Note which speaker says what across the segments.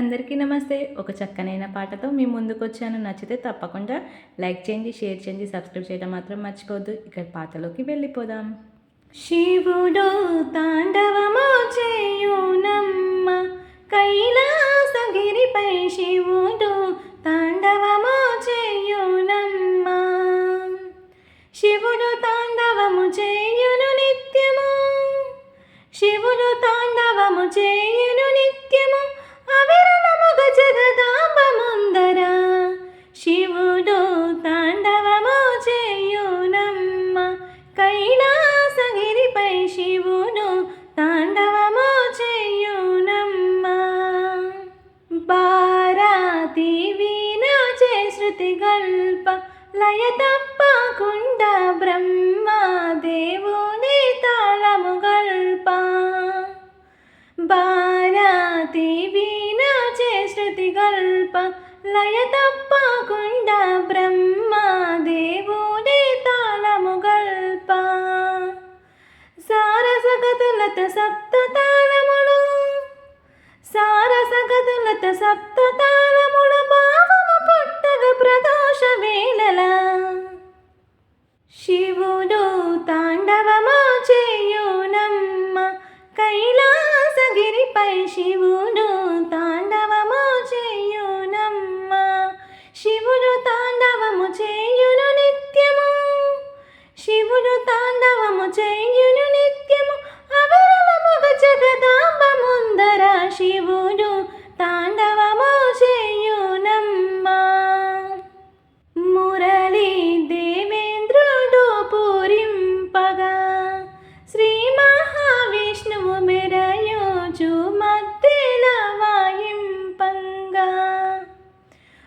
Speaker 1: అందరికీ నమస్తే. ఒక చక్కనైన పాటతో మీ ముందుకొచ్చాను. నచ్చితే తప్పకుండా లైక్ చేయండి, షేర్ చేయండి, సబ్స్క్రైబ్ చేయడం మాత్రం మర్చిపోవద్దు. ఇక పాటలోకి వెళ్ళిపోదాం. శివుడు తాండవము చేయునమ్మ కైలాసగిరిపై, శివుడు తాండవము చేయునమ్మ. శివుడు తాండవము చేయును నిత్యము, శివుడు తాండవము చేయును నిత్యము, అవిరళముగ జగదాంబ ముందర. శివుడు తాండవము చేయునమ్మ కైలాసగిరిపై, శివుడు తాండవము చేయునమ్మ. భారతి వీణాచే శృతి గల్ప, లయ తప్పకుండా బ్రహ్మ దేవుని తాళము గల్ప. భారతి వీణాచే శృతి గల్ప, లయ తప్పకుండా బ్రహ్మ దేవుని తాళము గల్ప. సారసగతులత సప్త తాళములు, సారసగతులత సప్త తాళముల భావము పుట్టగ ప్రదోష వేళల. శివుడు తాండవము చేయునమ్మ కైలాసగిరిపై, శివుడు తాండవము చేయునమ్మ. శివుడు తాండవము చేయును నిత్యము, శివుడు తాండవము చేయును నిత్యము, అవిరళముగ జగదాంబ ముందర. శివుడు తాండవము చేయునమ్మ. మురళి దేవేంద్రుడు పూరింపగా, శ్రీ మహావిష్ణువు మెరయోచు మధ్యల వాయింపంగా.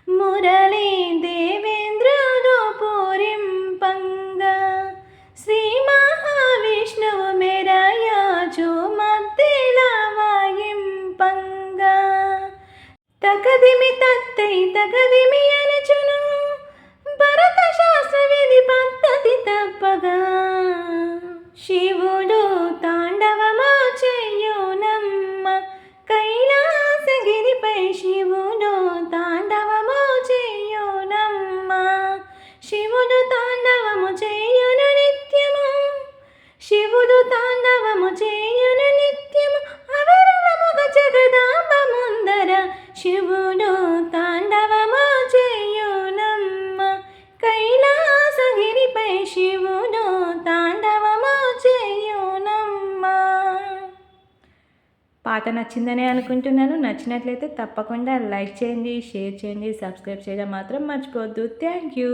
Speaker 1: మురళి దేవేంద్రుడు పూరింపంగా, శ్రీ మహావిష్ణువు మెరయోచు మధ్యల వాయింపంగా. తగదిమి తత్తై తగదిమి అనుచును, భరత శాస్త్ర విధి పద్ధతి తప్పగా. శివుడు తాండవము చేయునమ్మ కైలాసగిరిపై, శివుడు తాండవము చేయునమ్మ. శివుడు తాండవము చేయును నిత్యము, శివుడు తాండవము చేయును నిత్యము, అవిరళముగ జగదాంబ ముందర. శివుడు తాండవము చేయునమ్మ కైలాసగిరిపై, శివుడు తాండవము చేయునమ్మ. పాట నచ్చిందని అనుకుంటున్నాను. నచ్చినట్లయితే తప్పకుండా లైక్ చేయండి, షేర్ చేయండి, సబ్స్క్రైబ్ చేయడం మాత్రం మర్చిపోవద్దు. Thank you.